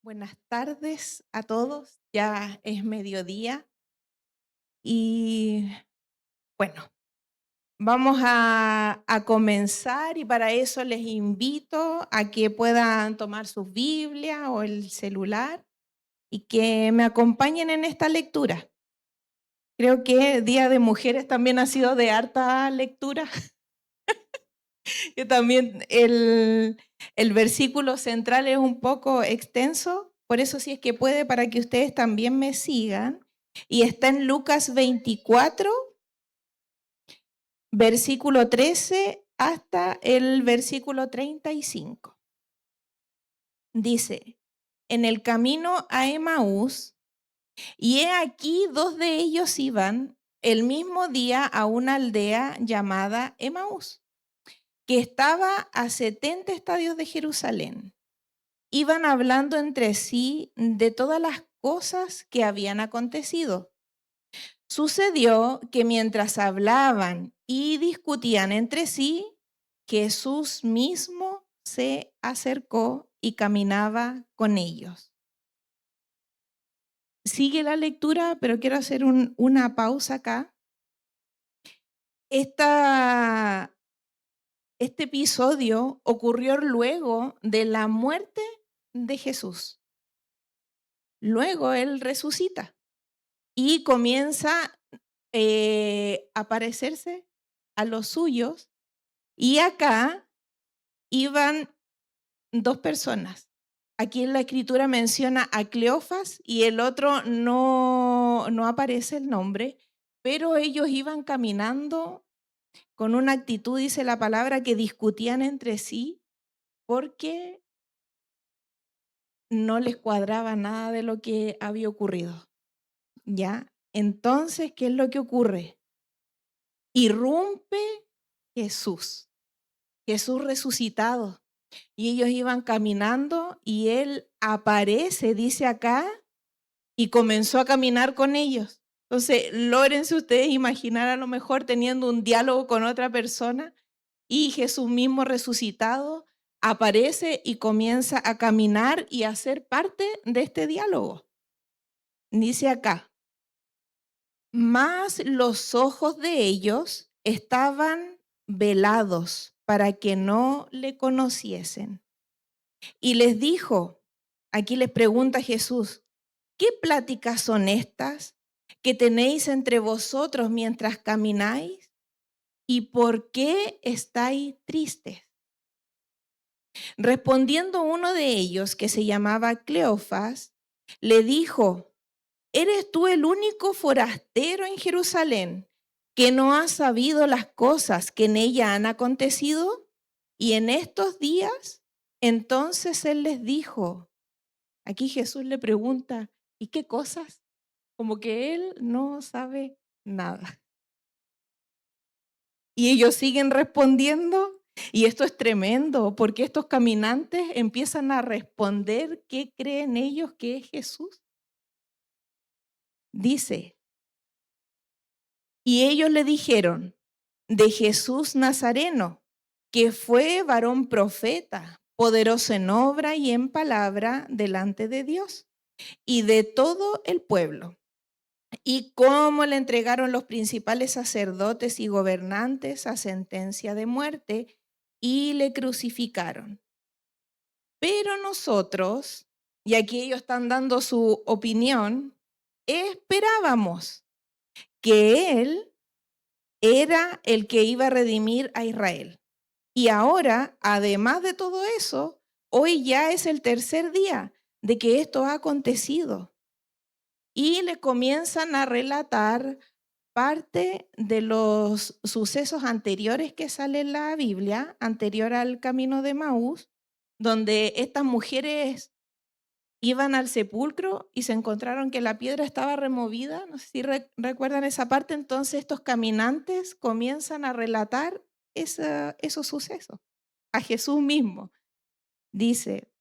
Buenas tardes a todos. Ya es mediodía y bueno, vamos a comenzar y para eso les invito a que puedan tomar sus Biblia o el celular y que me acompañen en esta lectura. Creo que Día de Mujeres también ha sido de harta lectura, que también el versículo central es un poco extenso, por eso si es que puede, para que ustedes también me sigan. Y está en Lucas 24, versículo 13 hasta el versículo 35. Dice, en el camino a Emaús, y he aquí dos de ellos iban el mismo día a una aldea llamada Emaús, que estaba a 70 estadios de Jerusalén. Iban hablando entre sí de todas las cosas que habían acontecido. Sucedió que mientras hablaban y discutían entre sí, Jesús mismo se acercó y caminaba con ellos. Sigue la lectura, pero quiero hacer una pausa acá. Este episodio ocurrió luego de la muerte de Jesús. Luego él resucita y comienza a parecerse a los suyos. Y acá iban dos personas. Aquí en la escritura menciona a Cleofas y el otro no aparece el nombre, pero ellos iban caminando con una actitud, dice la palabra, que discutían entre sí porque no les cuadraba nada de lo que había ocurrido. ¿Ya? Entonces, ¿qué es lo que ocurre? Irrumpe Jesús, Jesús resucitado. Y ellos iban caminando y él aparece, dice acá, y comenzó a caminar con ellos. Entonces, lógrense ustedes imaginar a lo mejor teniendo un diálogo con otra persona y Jesús mismo resucitado aparece y comienza a caminar y a ser parte de este diálogo. Dice acá, mas los ojos de ellos estaban velados para que no le conociesen. Y les dijo, aquí les pregunta Jesús, ¿qué pláticas son estas que tenéis entre vosotros mientras camináis? ¿Y por qué estáis tristes? Respondiendo uno de ellos, que se llamaba Cleofas, le dijo, ¿eres tú el único forastero en Jerusalén que no ha sabido las cosas que en ella han acontecido? Y en estos días, entonces él les dijo, aquí Jesús le pregunta, ¿y qué cosas? Como que él no sabe nada. Y ellos siguen respondiendo, y esto es tremendo, porque estos caminantes empiezan a responder qué creen ellos que es Jesús. Dice, y ellos le dijeron, de Jesús Nazareno, que fue varón profeta, poderoso en obra y en palabra delante de Dios y de todo el pueblo. Y cómo le entregaron los principales sacerdotes y gobernantes a sentencia de muerte y le crucificaron. Pero nosotros, y aquí ellos están dando su opinión, esperábamos que él era el que iba a redimir a Israel. Y ahora, además de todo eso, hoy ya es el tercer día de que esto ha acontecido. Y le comienzan a relatar parte de los sucesos anteriores que sale en la Biblia, anterior al camino de Maús, donde estas mujeres iban al sepulcro y se encontraron que la piedra estaba removida. No sé si recuerdan esa parte. Entonces estos caminantes comienzan a relatar esos sucesos a Jesús mismo. Dice,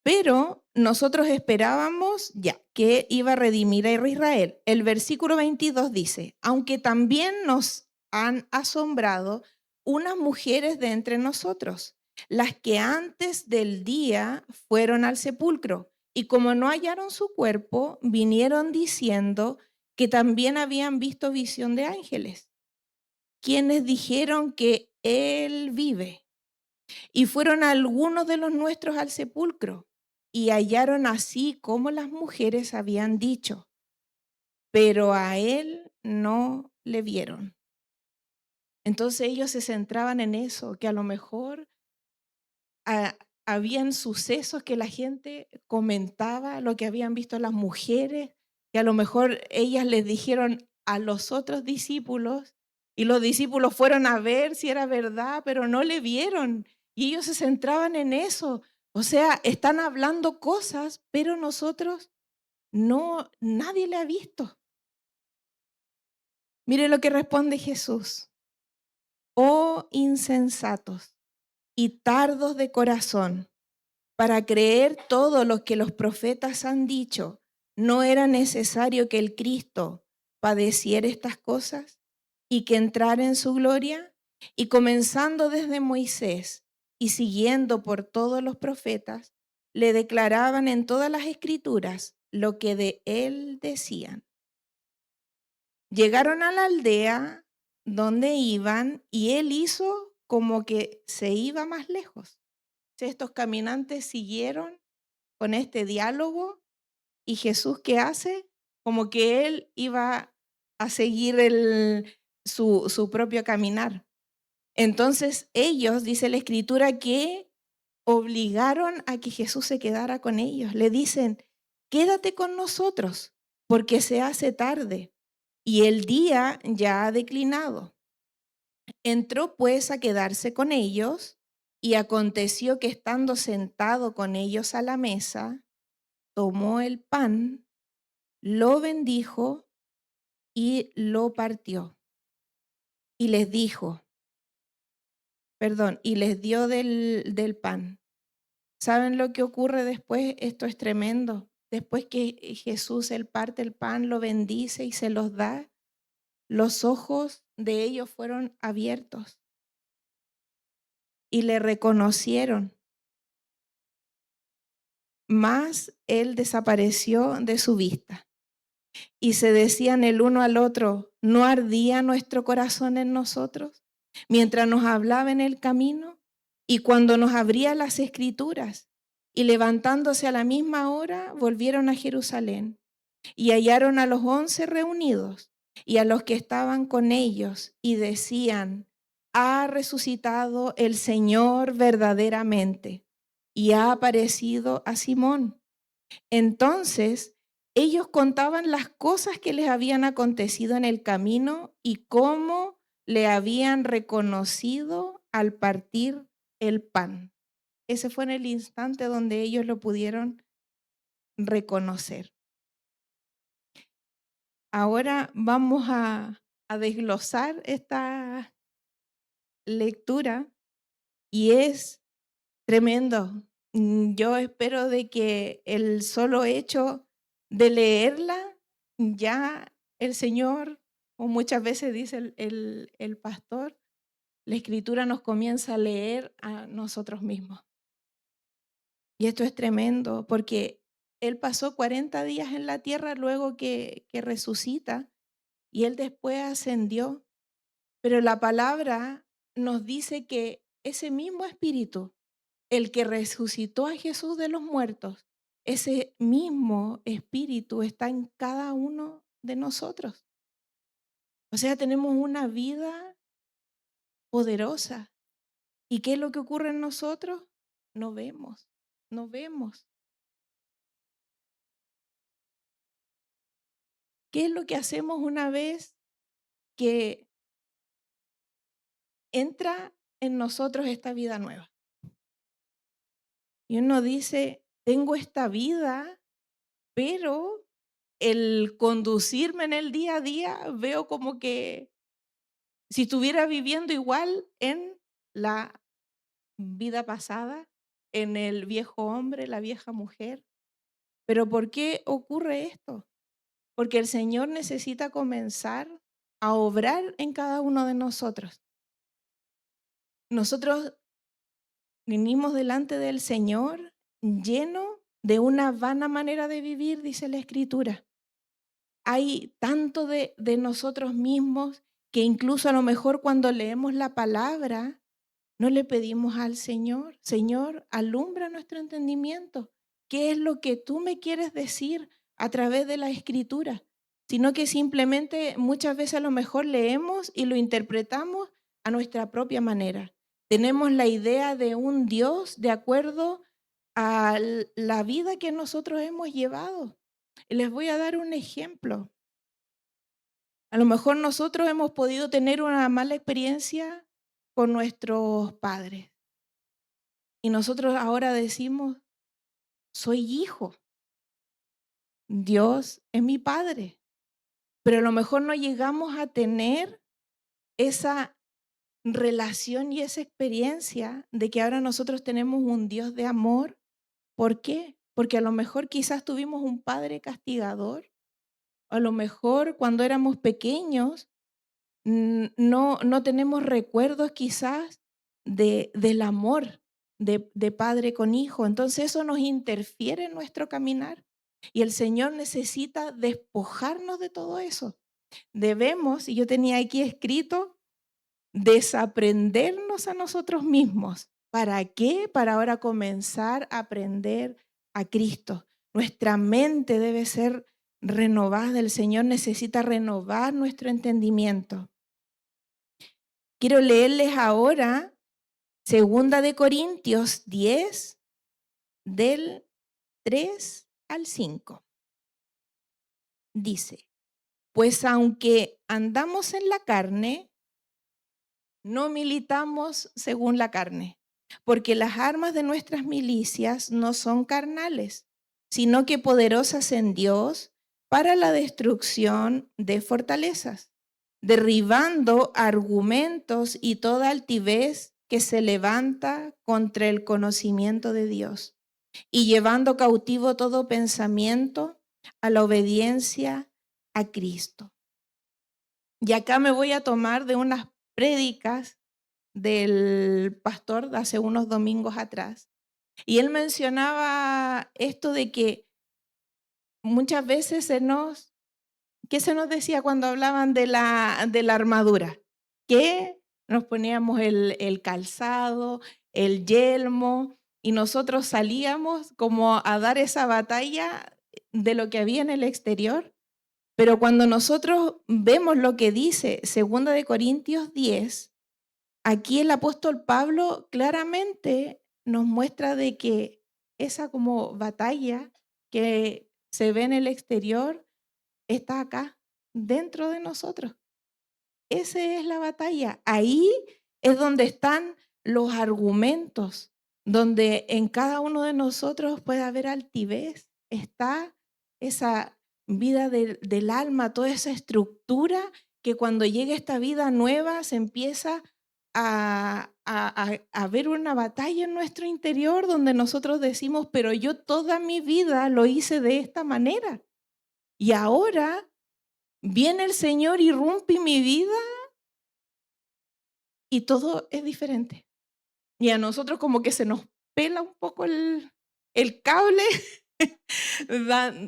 pero nosotros esperábamos ya que iba a redimir a Israel. El versículo 22 dice, aunque también nos han asombrado unas mujeres de entre nosotros, las que antes del día fueron al sepulcro, y como no hallaron su cuerpo, vinieron diciendo que también habían visto visión de ángeles, quienes dijeron que él vive. Y fueron algunos de los nuestros al sepulcro, y hallaron así como las mujeres habían dicho, pero a él no le vieron. Entonces ellos se centraban en eso, que a lo mejor habían sucesos que la gente comentaba, lo que habían visto las mujeres, que a lo mejor ellas les dijeron a los otros discípulos, y los discípulos fueron a ver si era verdad, pero no le vieron. Y ellos se centraban en eso. O sea, están hablando cosas, pero nosotros no, nadie le ha visto. Mire lo que responde Jesús. Oh insensatos y tardos de corazón, para creer todo lo que los profetas han dicho, ¿no era necesario que el Cristo padeciera estas cosas y que entrara en su gloria? Y comenzando desde Moisés y siguiendo por todos los profetas, le declaraban en todas las escrituras lo que de él decían. Llegaron a la aldea donde iban y él hizo como que se iba más lejos. Estos caminantes siguieron con este diálogo y Jesús, ¿qué hace? Como que él iba a seguir su propio caminar. Entonces ellos, dice la escritura, que obligaron a que Jesús se quedara con ellos. Le dicen, quédate con nosotros porque se hace tarde y el día ya ha declinado. Entró pues a quedarse con ellos, y aconteció que estando sentado con ellos a la mesa, tomó el pan, lo bendijo y lo partió. Y les dijo, y les dio del pan. ¿Saben lo que ocurre después? Esto es tremendo. Después que Jesús, él parte el pan, lo bendice y se los da, los ojos de ellos fueron abiertos y le reconocieron. Mas él desapareció de su vista. Y se decían el uno al otro, ¿no ardía nuestro corazón en nosotros mientras nos hablaba en el camino y cuando nos abría las escrituras? Y levantándose a la misma hora, volvieron a Jerusalén y hallaron a los 11 reunidos y a los que estaban con ellos y decían, ha resucitado el Señor verdaderamente y ha aparecido a Simón. Entonces ellos contaban las cosas que les habían acontecido en el camino y cómo le habían reconocido al partir el pan. Ese fue en el instante donde ellos lo pudieron reconocer. Ahora vamos a desglosar esta lectura y es tremendo. Yo espero de que el solo hecho de leerla, ya el Señor, o muchas veces dice el pastor, la escritura nos comienza a leer a nosotros mismos. Y esto es tremendo porque Él pasó 40 días en la tierra luego que resucita y Él después ascendió. Pero la palabra nos dice que ese mismo espíritu, el que resucitó a Jesús de los muertos, ese mismo espíritu está en cada uno de nosotros. O sea, tenemos una vida poderosa. ¿Y qué es lo que ocurre en nosotros? No vemos, no vemos. ¿Qué es lo que hacemos una vez que entra en nosotros esta vida nueva? Y uno dice, tengo esta vida, pero el conducirme en el día a día veo como que si estuviera viviendo igual en la vida pasada, en el viejo hombre, la vieja mujer. Pero ¿por qué ocurre esto? Porque el Señor necesita comenzar a obrar en cada uno de nosotros. Nosotros Venimos delante del Señor lleno de una vana manera de vivir, dice la Escritura. Hay tanto de nosotros mismos que incluso a lo mejor cuando leemos la palabra, no le pedimos al Señor, Señor, alumbra nuestro entendimiento. ¿Qué es lo que tú me quieres decir a través de la Escritura? Sino que simplemente muchas veces a lo mejor leemos y lo interpretamos a nuestra propia manera. Tenemos la idea de un Dios de acuerdo a la vida que nosotros hemos llevado. Y les voy a dar un ejemplo. A lo mejor nosotros hemos podido tener una mala experiencia con nuestros padres. Y nosotros ahora decimos, soy hijo, Dios es mi padre. Pero a lo mejor no llegamos a tener esa relación y esa experiencia de que ahora nosotros tenemos un Dios de amor. ¿Por qué? Porque a lo mejor quizás tuvimos un padre castigador. A lo mejor cuando éramos pequeños no tenemos recuerdos quizás del amor de padre con hijo. Entonces eso nos interfiere en nuestro caminar y el Señor necesita despojarnos de todo eso. Debemos, y yo tenía aquí escrito, desaprendernos a nosotros mismos. ¿Para qué? Para ahora comenzar a aprender a Cristo. Nuestra mente debe ser renovada. El Señor necesita renovar nuestro entendimiento. Quiero leerles ahora 2 Corintios 10, del 3 al 5. Dice, pues aunque andamos en la carne, no militamos según la carne, porque las armas de nuestras milicias no son carnales, sino que poderosas en Dios para la destrucción de fortalezas, derribando argumentos y toda altivez que se levanta contra el conocimiento de Dios, y llevando cautivo todo pensamiento a la obediencia a Cristo. Y acá me voy a tomar de unas prédicas del pastor de hace unos domingos atrás. Y él mencionaba esto de que muchas veces ¿qué se nos decía cuando hablaban de la armadura? Que nos poníamos el calzado, el yelmo, y nosotros salíamos como a dar esa batalla de lo que había en el exterior. Pero cuando nosotros vemos lo que dice 2 Corintios 10, aquí el apóstol Pablo claramente nos muestra de que esa como batalla que se ve en el exterior está acá, dentro de nosotros. Esa es la batalla. Ahí es donde están los argumentos, donde en cada uno de nosotros puede haber altivez. Está esa vida del alma, toda esa estructura que cuando llega esta vida nueva se empieza a ver una batalla en nuestro interior donde nosotros decimos, pero yo toda mi vida lo hice de esta manera. Y ahora viene el Señor, irrumpe mi vida y todo es diferente. Y a nosotros como que se nos pela un poco el cable,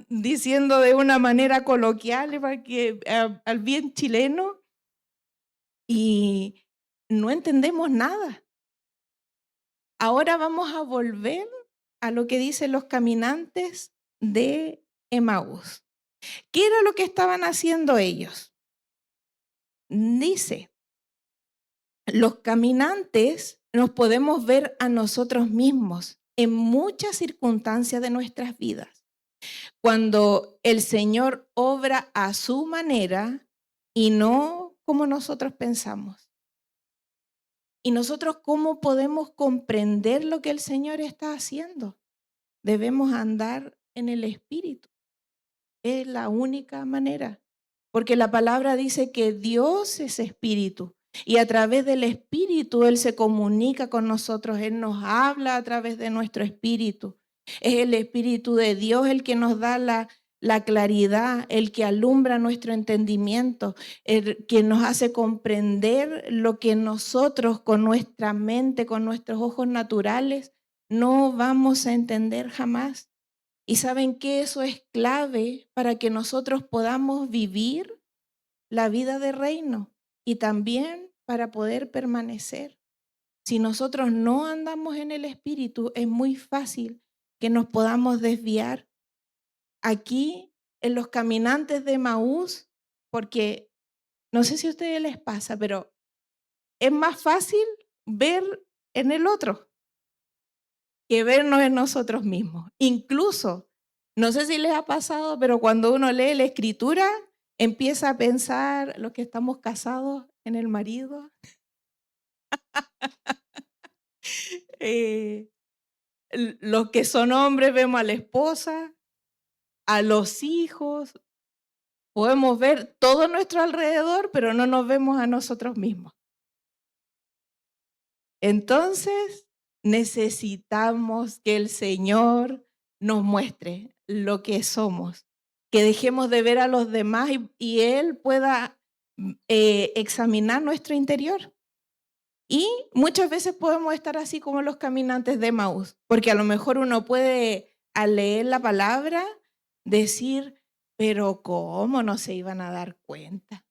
diciendo de una manera coloquial para que, al bien chileno, y no entendemos nada. Ahora vamos a volver a lo que dicen los caminantes de Emaús. ¿Qué era lo que estaban haciendo ellos? Dice, los caminantes nos podemos ver a nosotros mismos en muchas circunstancias de nuestras vidas. Cuando el Señor obra a su manera y no como nosotros pensamos. ¿Y nosotros cómo podemos comprender lo que el Señor está haciendo? Debemos andar en el Espíritu. Es la única manera. Porque la palabra dice que Dios es Espíritu. Y a través del Espíritu Él se comunica con nosotros. Él nos habla a través de nuestro Espíritu. Es el Espíritu de Dios el que nos da la claridad, el que alumbra nuestro entendimiento, el que nos hace comprender lo que nosotros con nuestra mente, con nuestros ojos naturales, no vamos a entender jamás. Y saben que eso es clave para que nosotros podamos vivir la vida de reino y también para poder permanecer. Si nosotros no andamos en el Espíritu, es muy fácil que nos podamos desviar. Aquí, en los caminantes de Emaús, porque no sé si a ustedes les pasa, pero es más fácil ver en el otro que vernos en nosotros mismos. Incluso, no sé si les ha pasado, pero cuando uno lee la Escritura, empieza a pensar los que estamos casados en el marido. Los que son hombres vemos a la esposa, a los hijos, podemos ver todo nuestro alrededor, pero no nos vemos a nosotros mismos. Entonces, necesitamos que el Señor nos muestre lo que somos, que dejemos de ver a los demás y Él pueda examinar nuestro interior. Y muchas veces podemos estar así como los caminantes de Emaús, porque a lo mejor uno puede, al leer la palabra, decir, pero ¿cómo no se iban a dar cuenta?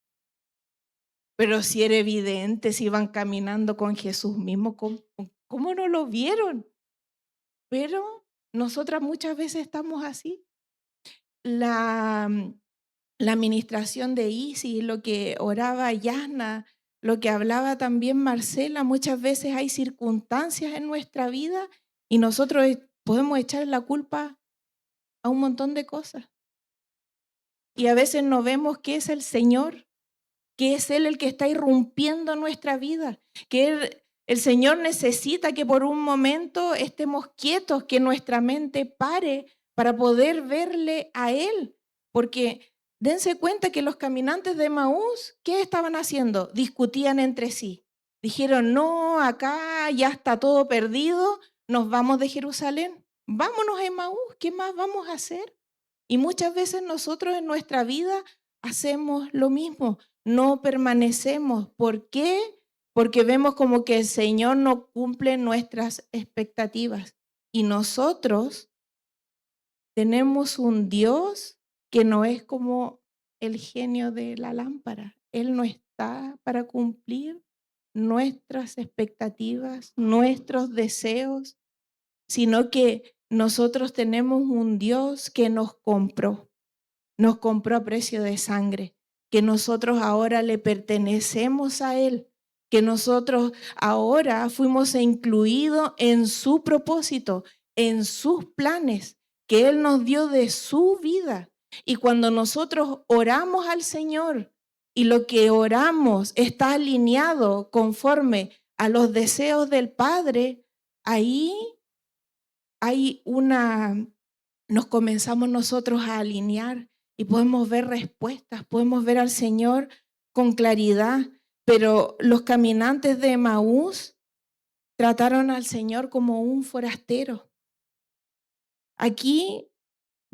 Pero si era evidente, si iban caminando con Jesús mismo, ¿cómo no lo vieron? Pero nosotras muchas veces estamos así. La administración de Isis, lo que oraba Yasna, lo que hablaba también Marcela, muchas veces hay circunstancias en nuestra vida y nosotros podemos echar la culpa a un montón de cosas. Y a veces no vemos que es el Señor, que es Él el que está irrumpiendo nuestra vida, que el Señor necesita que por un momento estemos quietos, que nuestra mente pare para poder verle a Él. Porque dense cuenta que los caminantes de Emaús, ¿qué estaban haciendo? Discutían entre sí. Dijeron, no, acá ya está todo perdido, nos vamos de Jerusalén. Vámonos a Emaús, ¿qué más vamos a hacer? Y muchas veces nosotros en nuestra vida hacemos lo mismo, no permanecemos. ¿Por qué? Porque vemos como que el Señor no cumple nuestras expectativas. Y nosotros tenemos un Dios que no es como el genio de la lámpara. Él no está para cumplir nuestras expectativas, nuestros deseos, sino que nosotros tenemos un Dios que nos compró a precio de sangre, que nosotros ahora le pertenecemos a Él, que nosotros ahora fuimos incluidos en su propósito, en sus planes, que Él nos dio de su vida. Y cuando nosotros oramos al Señor y lo que oramos está alineado conforme a los deseos del Padre, ahí hay nos comenzamos nosotros a alinear y podemos ver respuestas, podemos ver al Señor con claridad, pero los caminantes de Emaús trataron al Señor como un forastero. Aquí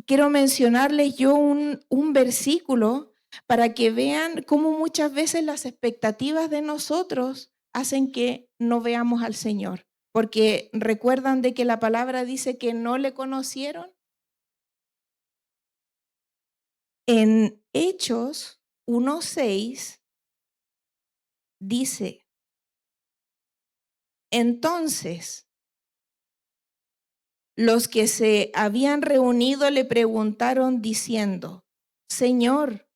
quiero mencionarles yo un versículo para que vean cómo muchas veces las expectativas de nosotros hacen que no veamos al Señor, porque recuerdan de que la palabra dice que no le conocieron. En Hechos 1:6 dice, entonces los que se habían reunido le preguntaron diciendo, Señor,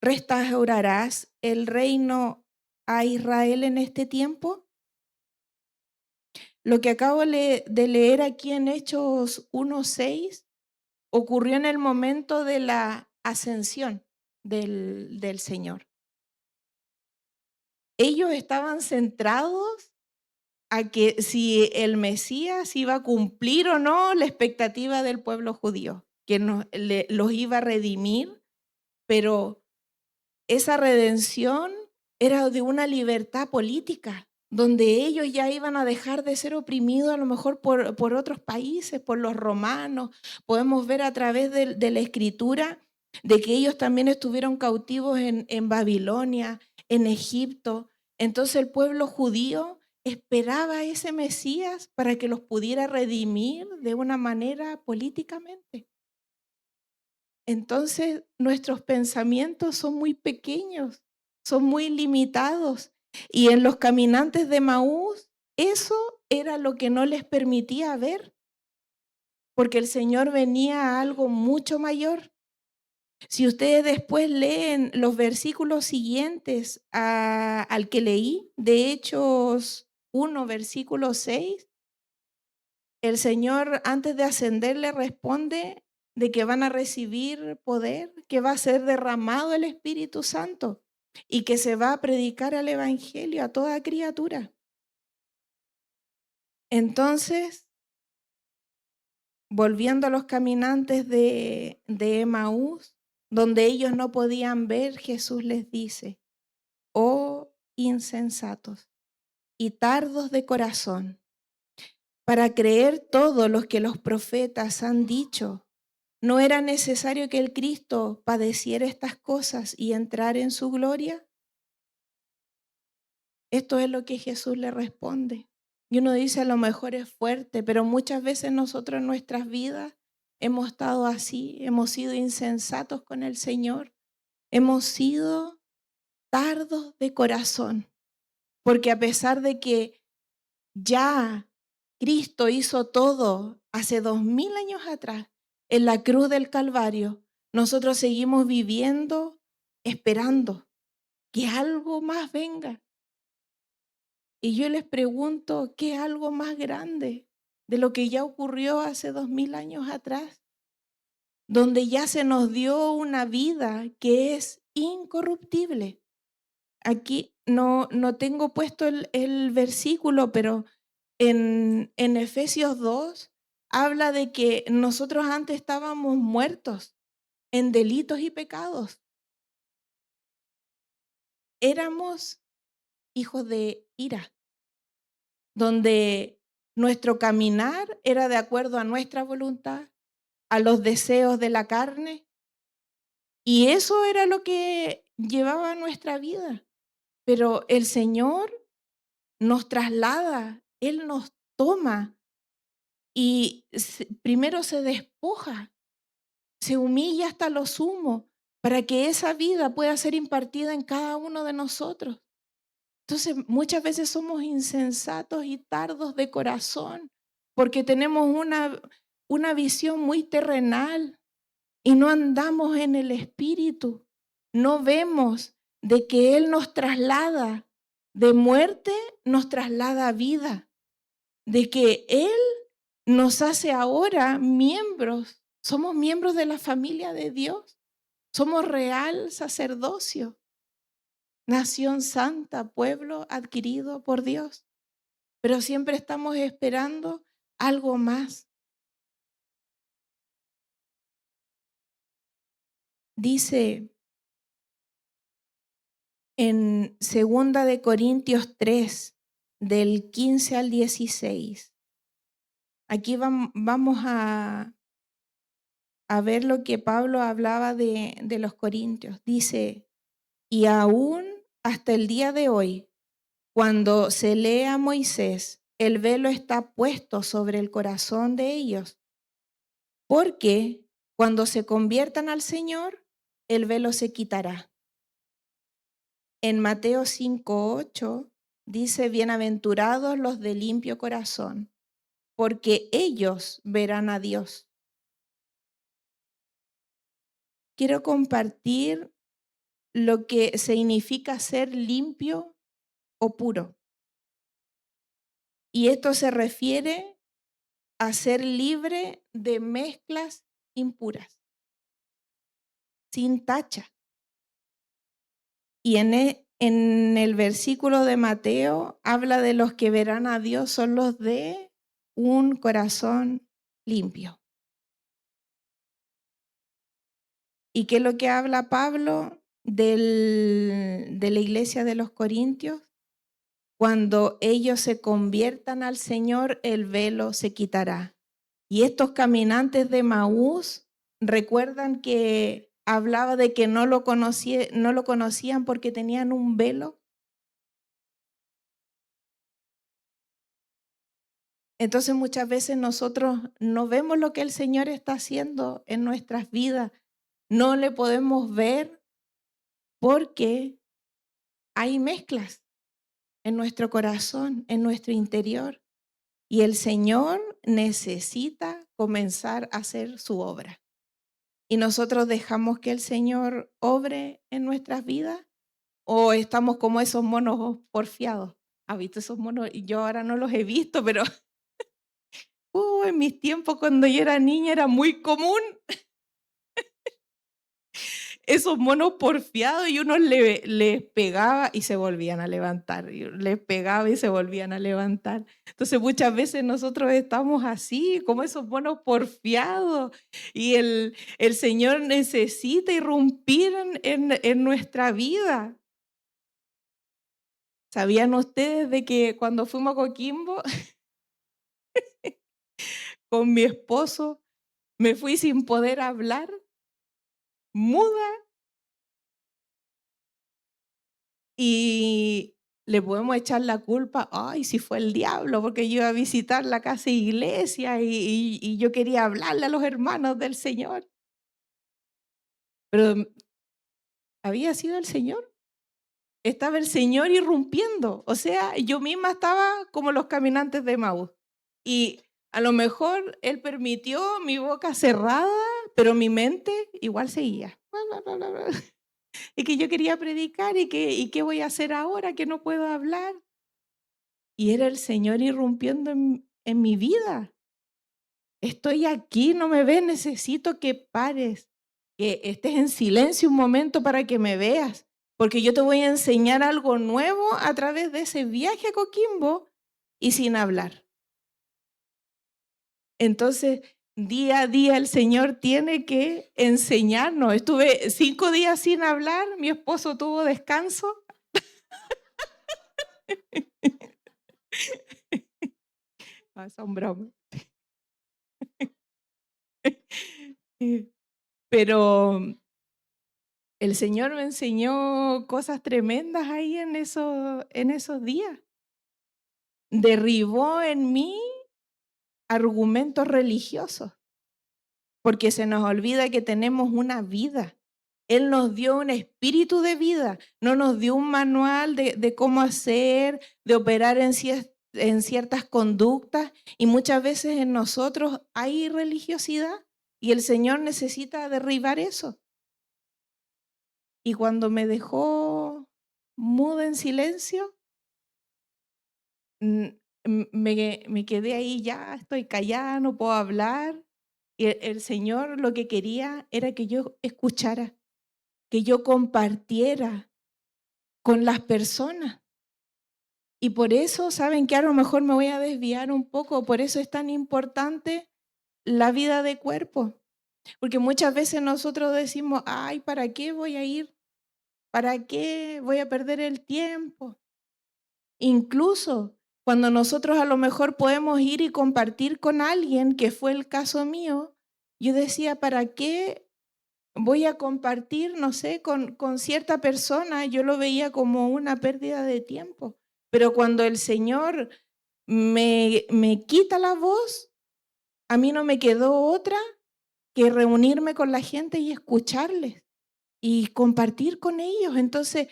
¿restaurarás el reino a Israel en este tiempo? Lo que acabo de leer aquí en Hechos 1:6 ocurrió en el momento de la ascensión del Señor. Ellos estaban centrados a que si el Mesías iba a cumplir o no la expectativa del pueblo judío, que los iba a redimir, pero esa redención era de una libertad política, donde ellos ya iban a dejar de ser oprimidos a lo mejor por otros países, por los romanos. Podemos ver a través de la Escritura de que ellos también estuvieron cautivos en Babilonia, en Egipto. Entonces el pueblo judío esperaba a ese Mesías para que los pudiera redimir de una manera políticamente. Entonces nuestros pensamientos son muy pequeños, son muy limitados. Y en los caminantes de Maús, eso era lo que no les permitía ver, porque el Señor venía a algo mucho mayor. Si ustedes después leen los versículos siguientes al que leí, de Hechos 1, versículo 6, el Señor antes de ascender le responde de que van a recibir poder, que va a ser derramado el Espíritu Santo y que se va a predicar el Evangelio a toda criatura. Entonces, volviendo a los caminantes de Emaús, donde ellos no podían ver, Jesús les dice: oh insensatos y tardos de corazón, para creer todo lo que los profetas han dicho. ¿No era necesario que el Cristo padeciera estas cosas y entrar en su gloria? Esto es lo que Jesús le responde. Y uno dice, a lo mejor es fuerte, pero muchas veces nosotros en nuestras vidas hemos estado así, hemos sido insensatos con el Señor, hemos sido tardos de corazón, porque a pesar de que ya Cristo hizo todo hace 2000 años atrás en la cruz del Calvario, nosotros seguimos viviendo esperando que algo más venga. Y yo les pregunto, ¿qué algo más grande de lo que ya ocurrió hace 2000 años atrás? Donde ya se nos dio una vida que es incorruptible. Aquí no tengo puesto el versículo, pero en Efesios 2 habla de que nosotros antes estábamos muertos en delitos y pecados. Éramos hijos de ira, donde nuestro caminar era de acuerdo a nuestra voluntad, a los deseos de la carne, y eso era lo que llevaba nuestra vida. Pero el Señor nos traslada, Él nos toma y primero se despoja, se humilla hasta lo sumo para que esa vida pueda ser impartida en cada uno de nosotros. Entonces, muchas veces somos insensatos y tardos de corazón porque tenemos una visión muy terrenal y no andamos en el Espíritu. No vemos de que Él nos traslada de muerte, nos traslada a vida, de que Él nos hace ahora miembros, somos miembros de la familia de Dios, somos real sacerdocio, nación santa, pueblo adquirido por Dios, pero siempre estamos esperando algo más. Dice en 2 Corintios 3, del 15 al 16. Aquí vamos a ver lo que Pablo hablaba de los corintios. Dice, y aún hasta el día de hoy, cuando se lee a Moisés, el velo está puesto sobre el corazón de ellos, porque cuando se conviertan al Señor, el velo se quitará. En Mateo 5:8 dice, bienaventurados los de limpio corazón, porque ellos verán a Dios. Quiero compartir lo que significa ser limpio o puro. Y esto se refiere a ser libre de mezclas impuras, sin tacha. Y en el versículo de Mateo habla de los que verán a Dios son los de un corazón limpio. ¿Y qué es lo que habla Pablo de la iglesia de los Corintios? Cuando ellos se conviertan al Señor, el velo se quitará. Y estos caminantes de Maús recuerdan que hablaba de que no lo conocían porque tenían un velo. Entonces muchas veces nosotros no vemos lo que el Señor está haciendo en nuestras vidas. No le podemos ver porque hay mezclas en nuestro corazón, en nuestro interior. Y el Señor necesita comenzar a hacer su obra. Y nosotros dejamos que el Señor obre en nuestras vidas o estamos como esos monos porfiados. ¿Has visto esos monos? Yo ahora no los he visto, pero en mis tiempos cuando yo era niña era muy común esos monos porfiados y uno les pegaba y se volvían a levantar, y les pegaba y se volvían a levantar. Entonces muchas veces nosotros estamos así, como esos monos porfiados, y el Señor necesita irrumpir en nuestra vida. ¿Sabían ustedes de que cuando fuimos a Coquimbo con mi esposo me fui sin poder hablar, muda? Y le podemos echar la culpa, ay, si fue el diablo, porque yo iba a visitar la casa iglesia y yo quería hablarle a los hermanos del Señor. Pero había sido el Señor. Estaba el Señor irrumpiendo. O sea, yo misma estaba como los caminantes de Maús. Y a lo mejor Él permitió mi boca cerrada, pero mi mente igual seguía. Y que yo quería predicar y qué voy a hacer ahora que no puedo hablar. Y era el Señor irrumpiendo en mi vida. Estoy aquí, no me ves, necesito que pares, que estés en silencio un momento para que me veas, porque yo te voy a enseñar algo nuevo a través de ese viaje a Coquimbo y sin hablar. Entonces, día a día el Señor tiene que enseñarnos. Estuve 5 días sin hablar, mi esposo tuvo descanso. Son bromas. Pero el Señor me enseñó cosas tremendas ahí en esos días. Derribó en mí argumentos religiosos, porque se nos olvida que tenemos una vida. Él nos dio un espíritu de vida, no nos dio un manual de cómo hacer, de operar en ciertas conductas, y muchas veces en nosotros hay religiosidad y el Señor necesita derribar eso. Y cuando me dejó muda en silencio, me quedé ahí, ya estoy callada, no puedo hablar. Y el Señor lo que quería era que yo escuchara, que yo compartiera con las personas. Y por eso, saben que a lo mejor me voy a desviar un poco, por eso es tan importante la vida de cuerpo. Porque muchas veces nosotros decimos, ay, ¿para qué voy a ir? ¿Para qué voy a perder el tiempo? Incluso cuando nosotros a lo mejor podemos ir y compartir con alguien, que fue el caso mío, yo decía, ¿para qué voy a compartir, no sé, con cierta persona? Yo lo veía como una pérdida de tiempo. Pero cuando el Señor me quita la voz, a mí no me quedó otra que reunirme con la gente y escucharles y compartir con ellos. Entonces,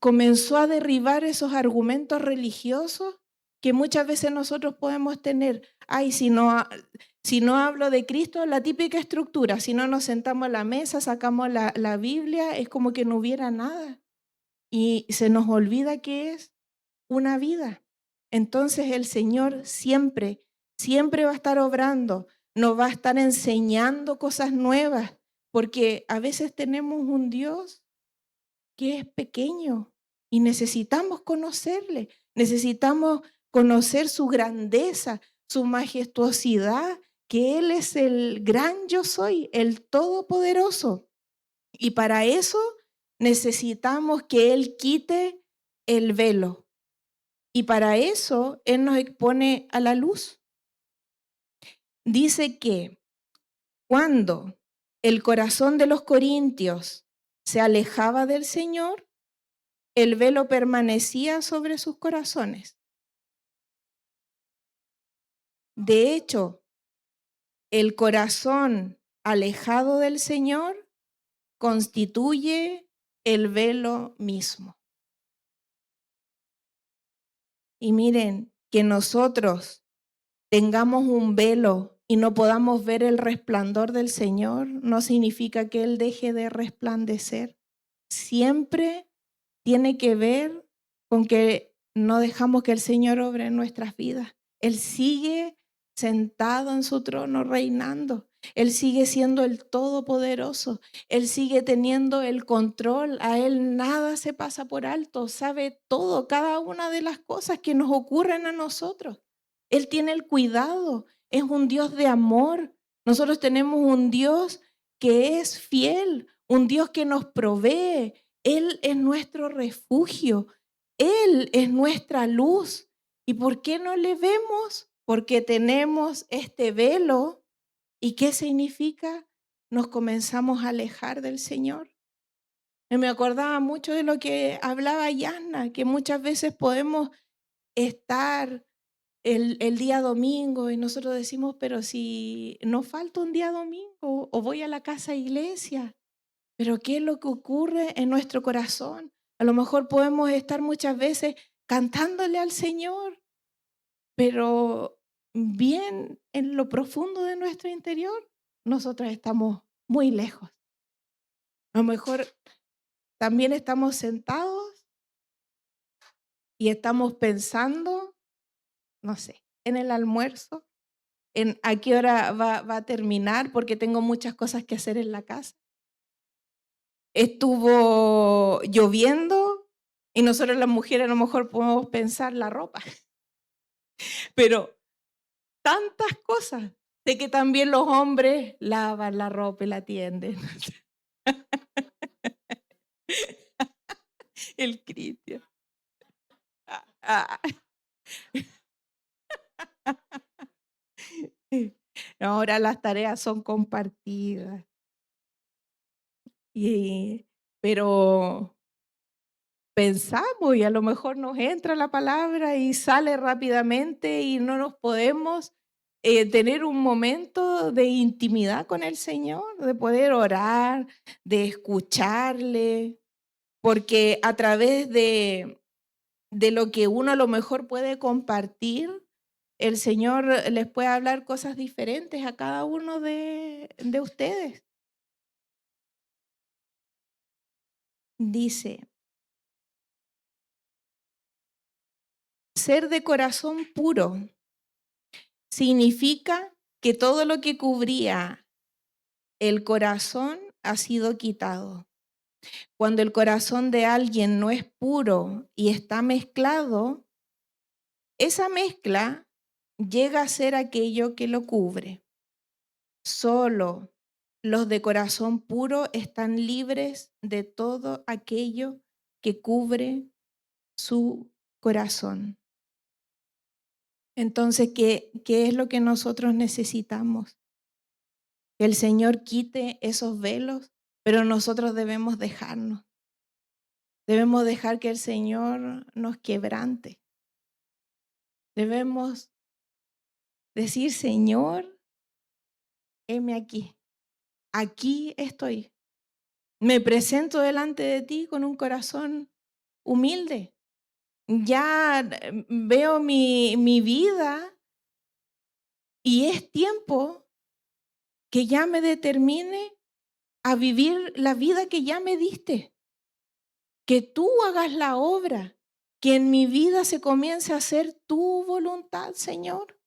comenzó a derribar esos argumentos religiosos que muchas veces nosotros podemos tener. Ay, si no hablo de Cristo, la típica estructura, si no nos sentamos a la mesa, sacamos la Biblia, es como que no hubiera nada. Y se nos olvida que es una vida. Entonces el Señor siempre, siempre va a estar obrando, nos va a estar enseñando cosas nuevas, porque a veces tenemos un Dios que es pequeño y necesitamos conocerle, necesitamos conocer su grandeza, su majestuosidad, que Él es el gran yo soy, el todopoderoso. Y para eso necesitamos que Él quite el velo. Y para eso Él nos expone a la luz. Dice que cuando el corazón de los corintios se alejaba del Señor, el velo permanecía sobre sus corazones. De hecho, el corazón alejado del Señor constituye el velo mismo. Y miren, que nosotros tengamos un velo y no podamos ver el resplandor del Señor, no significa que Él deje de resplandecer. Siempre tiene que ver con que no dejamos que el Señor obre en nuestras vidas. Él sigue sentado en su trono reinando. Él sigue siendo el Todopoderoso. Él sigue teniendo el control. A Él nada se pasa por alto. Sabe todo, cada una de las cosas que nos ocurren a nosotros. Él tiene el cuidado. Es un Dios de amor. Nosotros tenemos un Dios que es fiel, un Dios que nos provee. Él es nuestro refugio. Él es nuestra luz. ¿Y por qué no le vemos? Porque tenemos este velo. ¿Y qué significa? Nos comenzamos a alejar del Señor. Me acordaba mucho de lo que hablaba Yasna, que muchas veces podemos estar el día domingo y nosotros decimos, pero si no falta un día domingo o voy a la casa iglesia, pero ¿qué es lo que ocurre en nuestro corazón? A lo mejor podemos estar muchas veces cantándole al Señor, pero bien en lo profundo de nuestro interior, nosotros estamos muy lejos. A lo mejor también estamos sentados y estamos pensando, no sé, en el almuerzo, en a qué hora va a terminar porque tengo muchas cosas que hacer en la casa. Estuvo lloviendo y nosotros las mujeres a lo mejor podemos pensar la ropa, pero tantas cosas de que también los hombres lavan la ropa y la tienden. El Cristian. Ah, ah. Ahora las tareas son compartidas. Pero pensamos y a lo mejor nos entra la palabra y sale rápidamente y no nos podemos tener un momento de intimidad con el Señor, de poder orar, de escucharle, porque a través de lo que uno a lo mejor puede compartir, el Señor les puede hablar cosas diferentes a cada uno de ustedes. Dice, ser de corazón puro significa que todo lo que cubría el corazón ha sido quitado. Cuando el corazón de alguien no es puro y está mezclado, esa mezcla llega a ser aquello que lo cubre. Solo los de corazón puro están libres de todo aquello que cubre su corazón. Entonces, ¿qué es lo que nosotros necesitamos? Que el Señor quite esos velos, pero nosotros debemos dejarnos. Debemos dejar que el Señor nos quebrante. Debemos decir, Señor, heme aquí. Aquí estoy. Me presento delante de ti con un corazón humilde. Ya veo mi vida y es tiempo que ya me determine a vivir la vida que ya me diste. Que tú hagas la obra, que en mi vida se comience a hacer tu voluntad, Señor.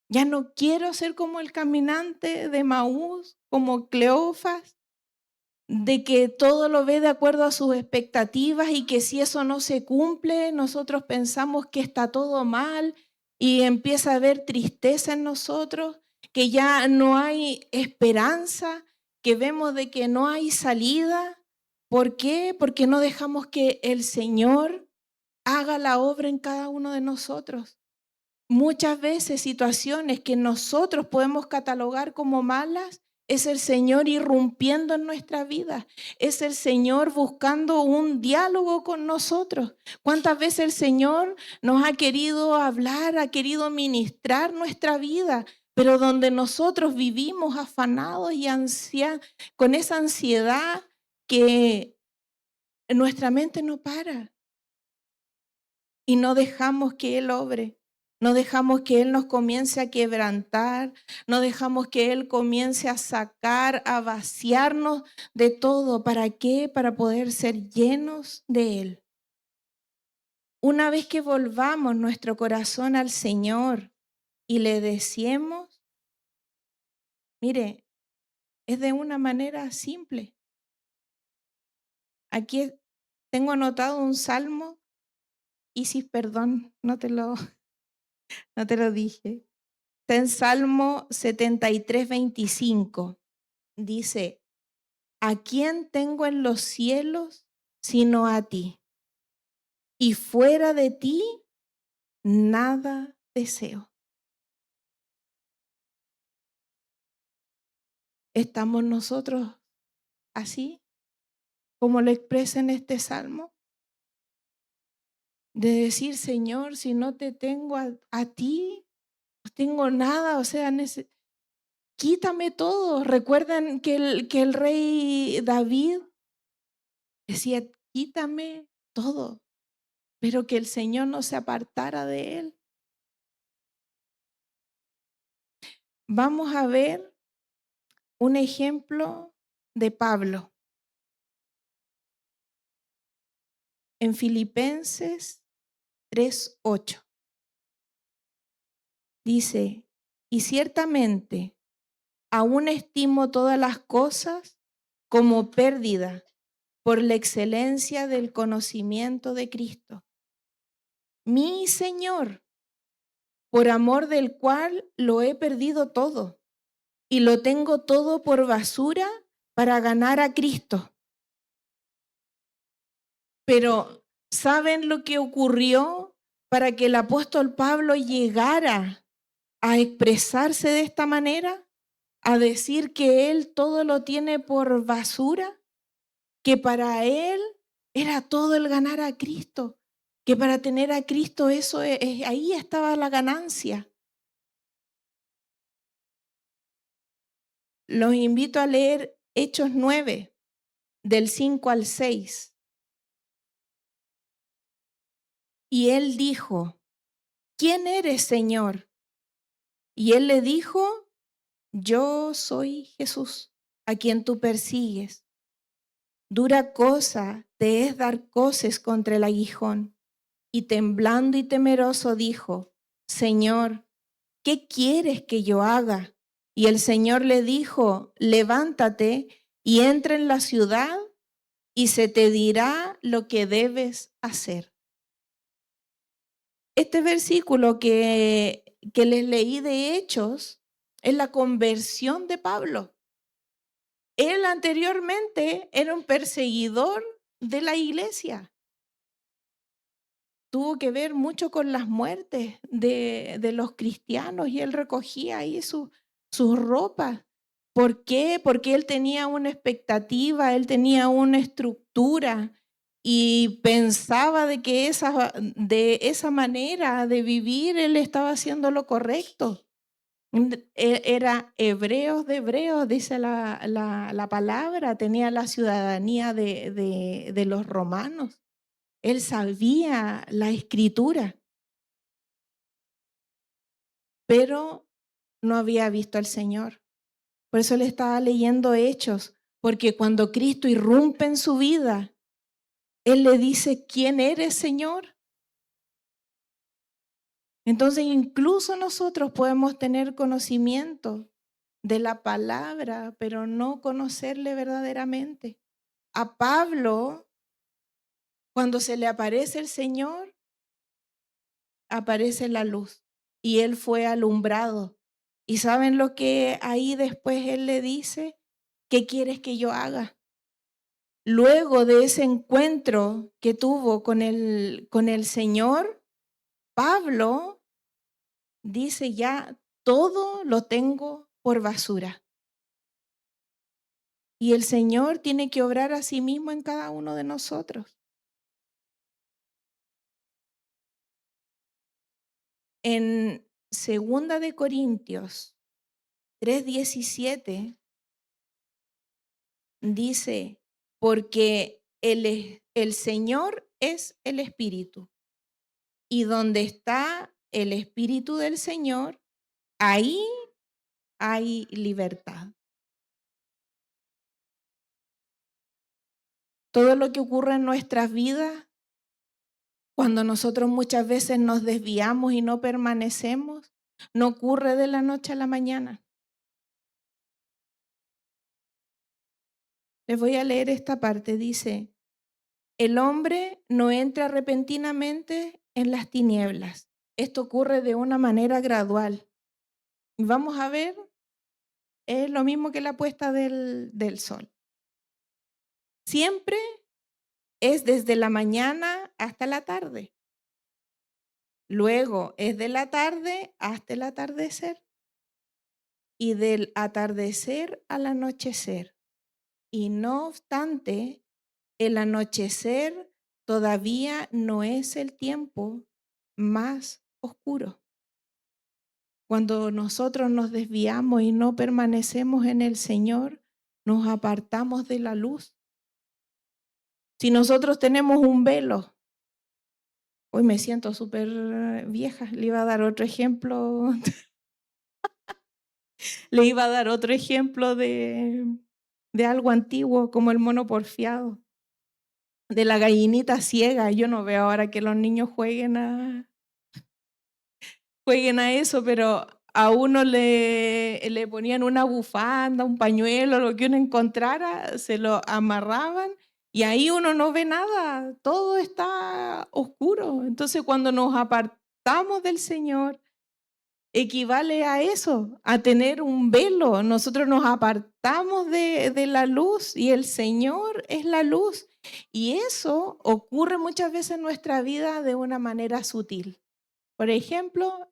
Ya no quiero ser como el caminante de Maús, como Cleofas, de que todo lo ve de acuerdo a sus expectativas y que si eso no se cumple, nosotros pensamos que está todo mal y empieza a haber tristeza en nosotros, que ya no hay esperanza, que vemos de que no hay salida. ¿Por qué? Porque no dejamos que el Señor haga la obra en cada uno de nosotros. Muchas veces situaciones que nosotros podemos catalogar como malas, Es el Señor irrumpiendo en nuestra vida. Es el Señor buscando un diálogo con nosotros. ¿Cuántas veces el Señor nos ha querido hablar, ha querido ministrar nuestra vida? Pero donde nosotros vivimos afanados y con esa ansiedad que nuestra mente no para y no dejamos que Él obre. No dejamos que Él nos comience a quebrantar, no dejamos que Él comience a sacar, a vaciarnos de todo. ¿Para qué? Para poder ser llenos de Él. Una vez que volvamos nuestro corazón al Señor y le decimos, mire, es de una manera simple. Aquí tengo anotado un salmo, Isis, perdón, no te lo dije. Está en Salmo 73, 25. Dice, ¿a quién tengo en los cielos sino a ti? Y fuera de ti, nada deseo. ¿Estamos nosotros así, como lo expresa en este salmo? De decir, Señor, si no te tengo a ti, no tengo nada, o sea, quítame todo. Recuerdan que el rey David decía, quítame todo, pero que el Señor no se apartara de él. Vamos a ver un ejemplo de Pablo. En Filipenses 3:8 dice, y ciertamente aún estimo todas las cosas como pérdida por la excelencia del conocimiento de Cristo, mi Señor, por amor del cual lo he perdido todo y lo tengo todo por basura para ganar a Cristo. Pero ¿saben lo que ocurrió para que el apóstol Pablo llegara a expresarse de esta manera? A decir que él todo lo tiene por basura, que para él era todo el ganar a Cristo, que para tener a Cristo ahí estaba la ganancia. Los invito a leer Hechos 9, del 5 al 6. Y él dijo, ¿quién eres, Señor? Y él le dijo, yo soy Jesús, a quien tú persigues. Dura cosa te es dar coces contra el aguijón. Y temblando y temeroso dijo, Señor, ¿qué quieres que yo haga? Y el Señor le dijo, levántate y entra en la ciudad y se te dirá lo que debes hacer. Este versículo que les leí de Hechos es la conversión de Pablo. Él anteriormente era un perseguidor de la iglesia. Tuvo que ver mucho con las muertes de los cristianos y él recogía ahí sus ropas. ¿Por qué? Porque él tenía una expectativa, él tenía una estructura y pensaba de que de esa manera de vivir él estaba haciendo lo correcto. Era hebreos de hebreos, dice la palabra, tenía la ciudadanía de los romanos. Él sabía la escritura, pero no había visto al Señor. Por eso le estaba leyendo Hechos, porque cuando Cristo irrumpe en su vida, Él le dice, ¿quién eres, Señor? Entonces incluso nosotros podemos tener conocimiento de la palabra, pero no conocerle verdaderamente. A Pablo, cuando se le aparece el Señor, aparece la luz y él fue alumbrado. ¿Y saben lo que ahí después él le dice? ¿Qué quieres que yo haga? Luego de ese encuentro que tuvo con el Señor, Pablo dice ya, todo lo tengo por basura. Y el Señor tiene que obrar a sí mismo en cada uno de nosotros. En 2 Corintios 3:17 dice, porque el Señor es el Espíritu, y donde está el Espíritu del Señor, ahí hay libertad. Todo lo que ocurre en nuestras vidas, cuando nosotros muchas veces nos desviamos y no permanecemos, no ocurre de la noche a la mañana. Les voy a leer esta parte, dice, el hombre no entra repentinamente en las tinieblas. Esto ocurre de una manera gradual. Vamos a ver, es lo mismo que la puesta del sol. Siempre es desde la mañana hasta la tarde. Luego es de la tarde hasta el atardecer. Y del atardecer al anochecer. Y no obstante, el anochecer todavía no es el tiempo más oscuro. Cuando nosotros nos desviamos y no permanecemos en el Señor, nos apartamos de la luz. Si nosotros tenemos un velo, hoy me siento súper vieja, le iba a dar otro ejemplo, de algo antiguo como el mono porfiado, de la gallinita ciega. Yo no veo ahora que los niños jueguen a eso, pero a uno le ponían una bufanda, un pañuelo, lo que uno encontrara, se lo amarraban y ahí uno no ve nada, todo está oscuro. Entonces cuando nos apartamos del Señor, equivale a eso, a tener un velo. Nosotros nos apartamos de la luz y el Señor es la luz. Y eso ocurre muchas veces en nuestra vida de una manera sutil. Por ejemplo,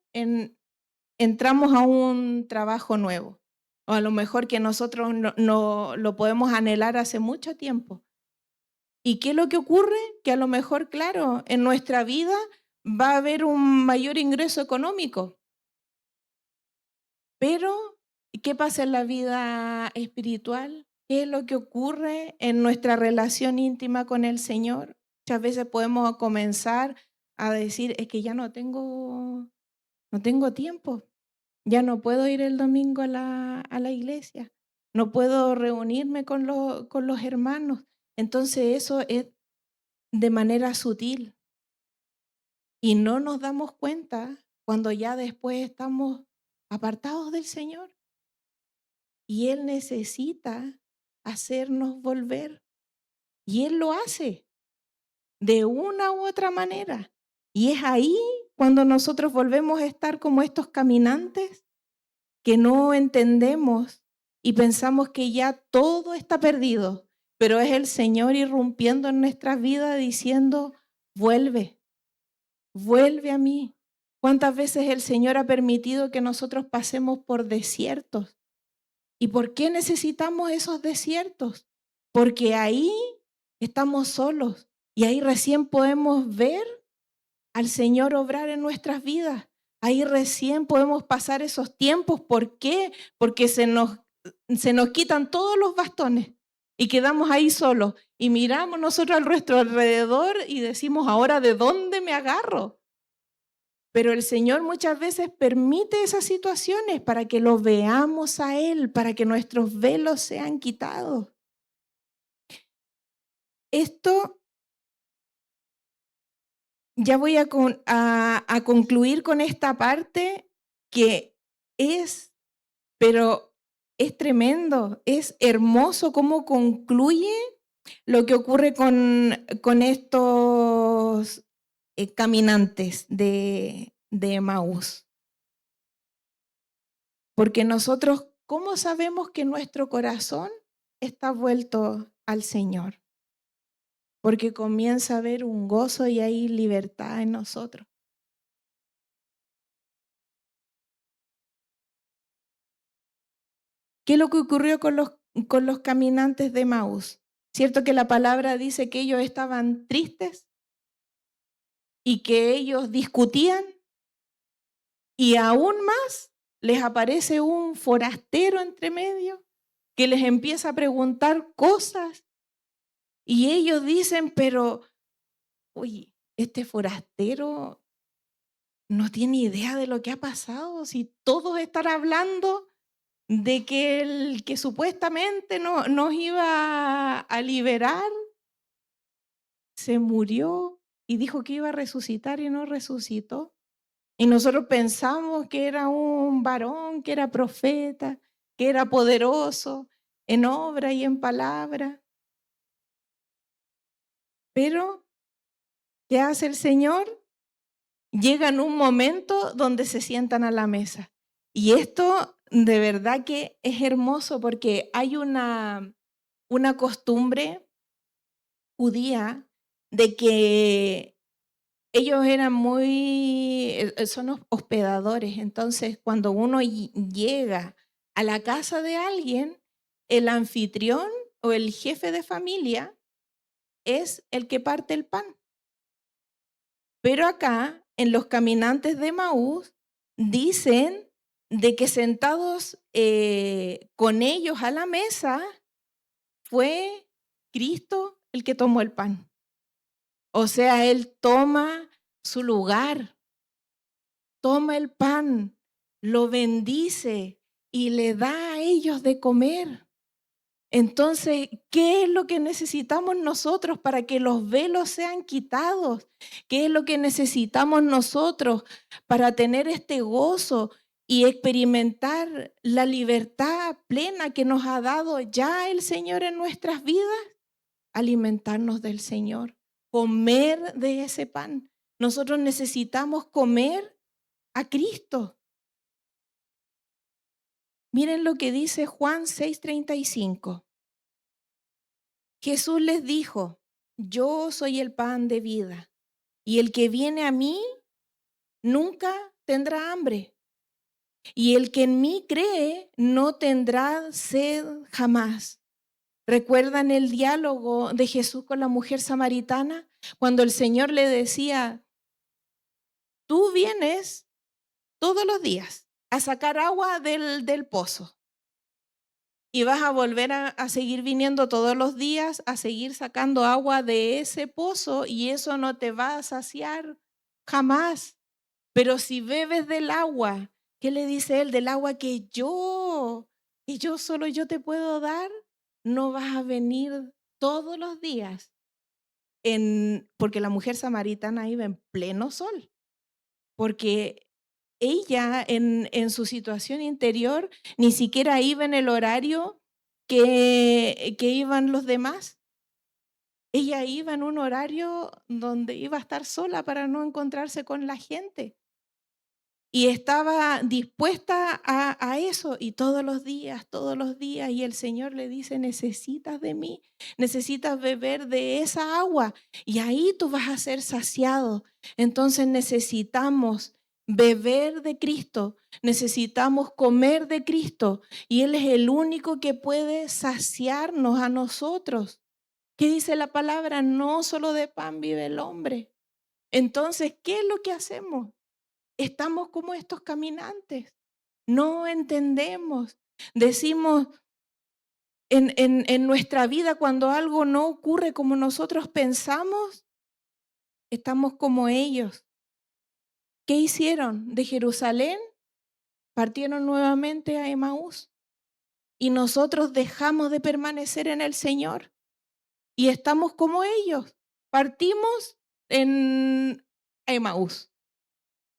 entramos a un trabajo nuevo, o a lo mejor que nosotros no lo podemos anhelar hace mucho tiempo. ¿Y qué es lo que ocurre? Que a lo mejor, claro, en nuestra vida va a haber un mayor ingreso económico. Pero, ¿qué pasa en la vida espiritual? ¿Qué es lo que ocurre en nuestra relación íntima con el Señor? Muchas veces podemos comenzar a decir, es que ya no tengo tiempo, ya no puedo ir el domingo a la iglesia, no puedo reunirme con los hermanos. Entonces eso es de manera sutil y no nos damos cuenta cuando ya después estamos apartados del Señor. Y Él necesita hacernos volver. Y Él lo hace de una u otra manera. Y es ahí cuando nosotros volvemos a estar como estos caminantes que no entendemos y pensamos que ya todo está perdido. Pero es el Señor irrumpiendo en nuestras vidas diciendo, vuelve, vuelve a mí. ¿Cuántas veces el Señor ha permitido que nosotros pasemos por desiertos? ¿Y por qué necesitamos esos desiertos? Porque ahí estamos solos y ahí recién podemos ver al Señor obrar en nuestras vidas. Ahí recién podemos pasar esos tiempos. ¿Por qué? Porque se nos quitan todos los bastones y quedamos ahí solos y miramos nosotros a nuestro alrededor y decimos, ¿ahora de dónde me agarro? Pero el Señor muchas veces permite esas situaciones para que lo veamos a Él, para que nuestros velos sean quitados. Esto ya voy a concluir con esta parte que pero es tremendo, es hermoso cómo concluye lo que ocurre con estos caminantes de Emaús. Porque nosotros, ¿cómo sabemos que nuestro corazón está vuelto al Señor? Porque comienza a haber un gozo y hay libertad en nosotros. ¿Qué es lo que ocurrió con con los caminantes de Maús. ¿Cierto que la palabra dice que ellos estaban tristes y que ellos discutían? Y aún más les aparece un forastero entre medio que les empieza a preguntar cosas y ellos dicen, pero, oye, este forastero no tiene idea de lo que ha pasado, si todos están hablando de que el que supuestamente nos iba a liberar se murió y dijo que iba a resucitar y no resucitó. Y nosotros pensamos que era un varón, que era profeta, que era poderoso en obra y en palabra. Pero, ¿qué hace el Señor? Llega en un momento donde se sientan a la mesa. Y esto de verdad que es hermoso porque hay una costumbre judía de que ellos eran son hospedadores, entonces cuando uno llega a la casa de alguien, el anfitrión o el jefe de familia es el que parte el pan. Pero acá, en los caminantes de Maús, dicen de que sentados con ellos a la mesa fue Cristo el que tomó el pan. O sea, Él toma su lugar, toma el pan, lo bendice y le da a ellos de comer. Entonces, ¿qué es lo que necesitamos nosotros para que los velos sean quitados? ¿Qué es lo que necesitamos nosotros para tener este gozo y experimentar la libertad plena que nos ha dado ya el Señor en nuestras vidas? Alimentarnos del Señor, comer de ese pan. Nosotros necesitamos comer a Cristo. Miren lo que dice Juan 6:35. Jesús les dijo, yo soy el pan de vida, y el que viene a mí nunca tendrá hambre, y el que en mí cree no tendrá sed jamás. ¿Recuerdan el diálogo de Jesús con la mujer samaritana? Cuando el Señor le decía, tú vienes todos los días a sacar agua del pozo. Y vas a volver a seguir viniendo todos los días a seguir sacando agua de ese pozo y eso no te va a saciar jamás. Pero si bebes del agua, ¿qué le dice él? Del agua que yo solo yo te puedo dar, no vas a venir todos los días. Porque la mujer samaritana iba en pleno sol, porque ella en su situación interior ni siquiera iba en el horario que iban los demás. Ella iba en un horario donde iba a estar sola para no encontrarse con la gente. Y estaba dispuesta a eso y todos los días, y el Señor le dice, necesitas de mí, necesitas beber de esa agua y ahí tú vas a ser saciado. Entonces necesitamos beber de Cristo, necesitamos comer de Cristo y Él es el único que puede saciarnos a nosotros. ¿Qué dice la palabra? No solo de pan vive el hombre. Entonces, ¿qué es lo que hacemos? Estamos como estos caminantes, no entendemos. Decimos en nuestra vida cuando algo no ocurre como nosotros pensamos, estamos como ellos. ¿Qué hicieron? De Jerusalén partieron nuevamente a Emaús y nosotros dejamos de permanecer en el Señor y estamos como ellos. Partimos en Emaús.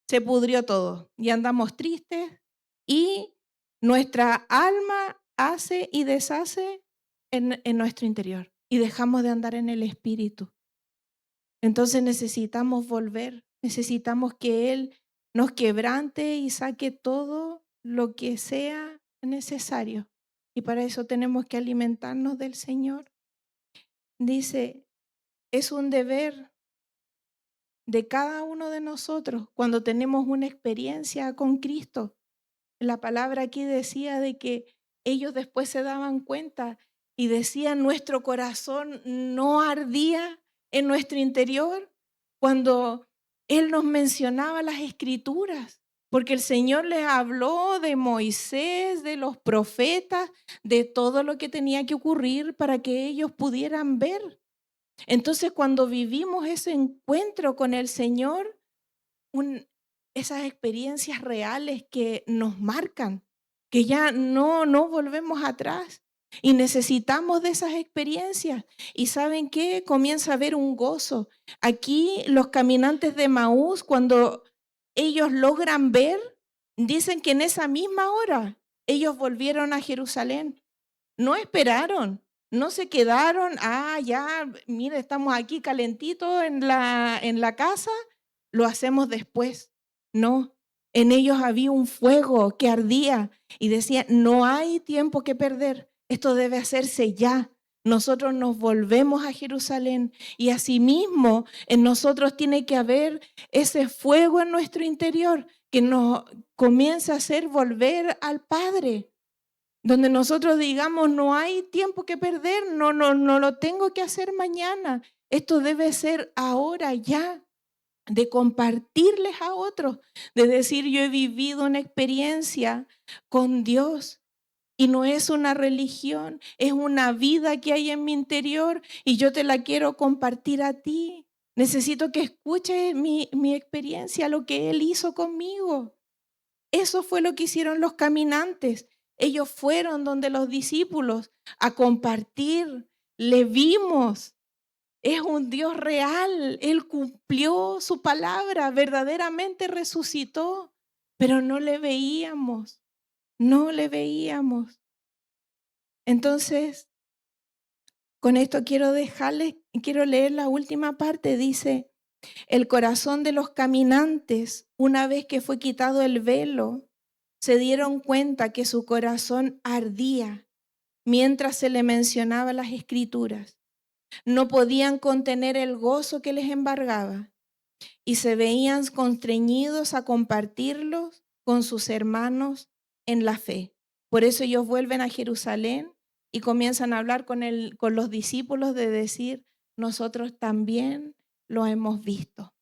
Se pudrió todo y andamos tristes y nuestra alma hace y deshace en nuestro interior y dejamos de andar en el espíritu. Entonces necesitamos volver, necesitamos que Él nos quebrante y saque todo lo que sea necesario. Y para eso tenemos que alimentarnos del Señor. Dice, es un deber de cada uno de nosotros cuando tenemos una experiencia con Cristo. La palabra aquí decía de que ellos después se daban cuenta y decían, nuestro corazón no ardía en nuestro interior cuando Él nos mencionaba las escrituras, porque el Señor les habló de Moisés, de los profetas, de todo lo que tenía que ocurrir para que ellos pudieran ver. Entonces, cuando vivimos ese encuentro con el Señor, esas experiencias reales que nos marcan, que ya no volvemos atrás. Y necesitamos de esas experiencias. ¿Y saben qué? Comienza a haber un gozo. Aquí los caminantes de Maús, cuando ellos logran ver, dicen que en esa misma hora ellos volvieron a Jerusalén. No esperaron, no se quedaron, ya, mire, estamos aquí calentitos en la casa, lo hacemos después. No, en ellos había un fuego que ardía y decía, no hay tiempo que perder, esto debe hacerse ya. Nosotros nos volvemos a Jerusalén y asimismo en nosotros tiene que haber ese fuego en nuestro interior que nos comienza a hacer volver al Padre, donde nosotros digamos, no hay tiempo que perder, no lo tengo que hacer mañana, esto debe ser ahora, ya, de compartirles a otros, de decir, yo he vivido una experiencia con Dios y no es una religión, es una vida que hay en mi interior y yo te la quiero compartir a ti. Necesito que escuches mi experiencia, lo que Él hizo conmigo. Eso fue lo que hicieron los caminantes. Ellos fueron donde los discípulos a compartir. Le vimos. Es un Dios real. Él cumplió su palabra. Verdaderamente resucitó. Pero no le veíamos. No le veíamos. Entonces, con esto quiero leer la última parte. Dice, el corazón de los caminantes, una vez que fue quitado el velo, se dieron cuenta que su corazón ardía mientras se le mencionaba las escrituras. No podían contener el gozo que les embargaba y se veían constreñidos a compartirlos con sus hermanos en la fe. Por eso ellos vuelven a Jerusalén y comienzan a hablar con los discípulos de decir, nosotros también lo hemos visto.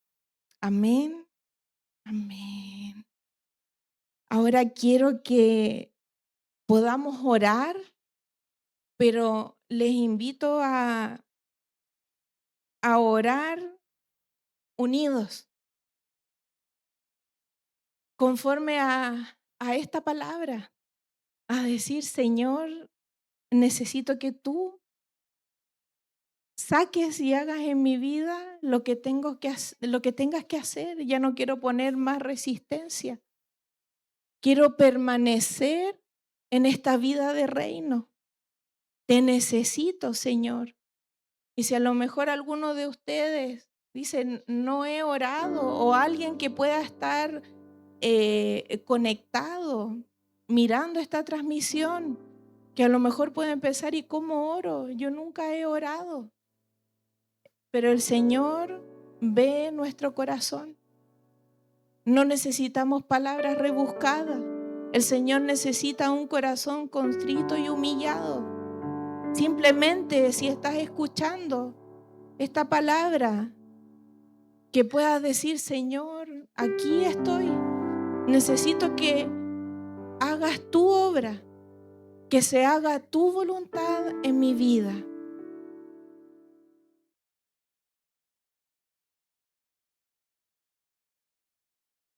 Amén. Amén. Ahora quiero que podamos orar, pero les invito a orar unidos, conforme a esta palabra, a decir, Señor, necesito que tú saques y hagas en mi vida lo que lo que tengas que hacer. Ya no quiero poner más resistencia. Quiero permanecer en esta vida de reino. Te necesito, Señor. Y si a lo mejor alguno de ustedes dice, no he orado, o alguien que pueda estar conectado, mirando esta transmisión, que a lo mejor puede empezar, ¿y cómo oro? Yo nunca he orado. Pero el Señor ve nuestro corazón. No necesitamos palabras rebuscadas. El Señor necesita un corazón contrito y humillado. Simplemente si estás escuchando esta palabra, que puedas decir, Señor, aquí estoy. Necesito que hagas tu obra, que se haga tu voluntad en mi vida.